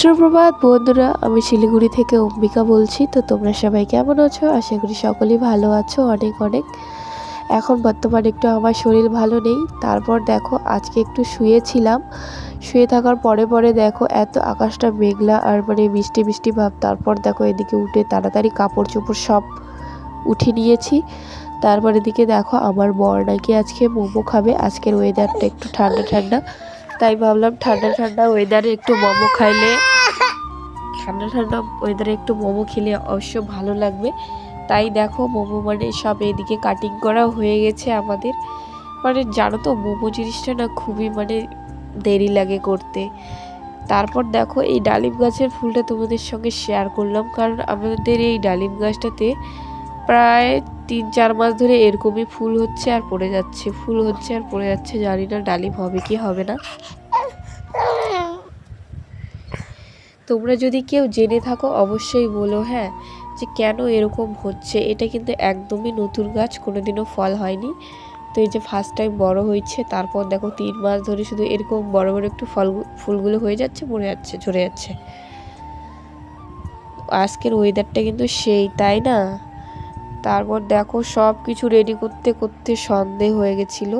সুপ্রভাত বন্ধুরা, আমি শিলিগুড়ি থেকে অম্বিকা বলছি। তো তোমরা সবাই কেমন আছো? আশা করি সকলেই ভালো আছো। অনেক অনেক এখন বর্তমানে একটু আমার শরীর ভালো নেই। তারপর দেখো আজকে একটু শুয়েছিলাম, শুয়ে থাকার পরে পরে দেখো এত আকাশটা মেঘলা আর মানে বৃষ্টি বৃষ্টি ভাব। তারপর দেখো এদিকে উঠে তাড়াতাড়ি কাপড় চোপড় সব উঠিয়ে নিয়েছি। তারপর এদিকে দেখো আমার বর নাকি আজকে মোমো খাবে। আজকের ওয়েদারটা একটু ঠান্ডা ঠান্ডা, তাই ভাবলাম ঠান্ডা ঠান্ডা ওয়েদারে একটু মোমো খাইলে অবশ্য ভালো লাগবে। তাই দেখো মোমো মানে সব এদিকে কাটিং করা হয়ে গেছে আমাদের। মানে জানো তো মোমো জিনিসটা না খুবই মানে দেরি লাগে করতে। তারপর দেখো এই ডালিম গাছের ফুলটা তোমাদের সঙ্গে শেয়ার করলাম, কারণ আমাদের এই ডালিম গাছটাতে প্রায় 3-4 মাস ধরে এরকমই ফুল হচ্ছে আর পড়ে যাচ্ছে, জানি না ডালিম হবে কি হবে না। তোমরা যদি কেউ জেনে থাকো অবশ্যই বলো, হ্যাঁ, যে কেন এরকম হচ্ছে। এটা কিন্তু একদমই নতুন গাছ, কোনোদিনও ফল হয়নি। তো এই যে ফার্স্ট টাইম বড় হয়েছে। তারপর দেখো 3 মাস ধরে শুধু এরকম বড় বড় একটু ফুলগুলো হয়ে যাচ্ছে, ঝরে যাচ্ছে। আজকের ওয়েদারটা কিন্তু সেই, তাই না? তারপর দেখো সব কিছু রেডি করতে করতে সন্ধে হয়ে গেছিলো।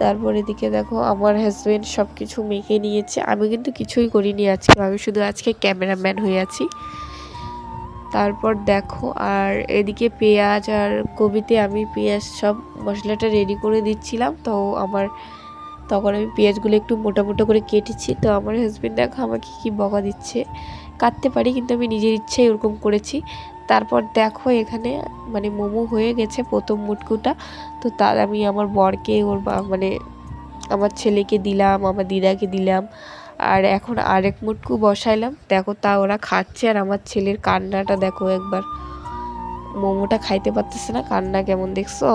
তারপর এদিকে দেখো আমার হাজব্যান্ড সব কিছু মেখে নিয়েছে, আমি কিন্তু কিছুই করিনি আজকে, আমি শুধু আজকে ক্যামেরাম্যান হয়ে আছি। তারপর দেখো আর এদিকে পেঁয়াজ আর কবিতে আমি পেঁয়াজ সব মশলাটা রেডি করে দিচ্ছিলাম। তো তখন আমি পেঁয়াজগুলো একটু মোটা মোটা করে কেটেছি। তো আমার হাজব্যান্ড দেখো আমাকে কি বকা দিচ্ছে। কাটতে পারি কিন্তু আমি নিজের ইচ্ছায় ওরকম করেছি। তারপর দেখো এখানে মানে মোমো হয়ে গেছে প্রথম মুটকুটা। তো তার আমি আমার বরকে মানে আমার ছেলেকে দিলাম, আমার দিদাকে দিলাম, আর এখন আরেক মুটকু বসাইলাম। দেখো তা ওরা খাচ্ছে, আর আমার ছেলের কান্নাটা দেখো একবার, মোমোটা খাইতে পারতেছে না, কান্না কেমন দেখছো।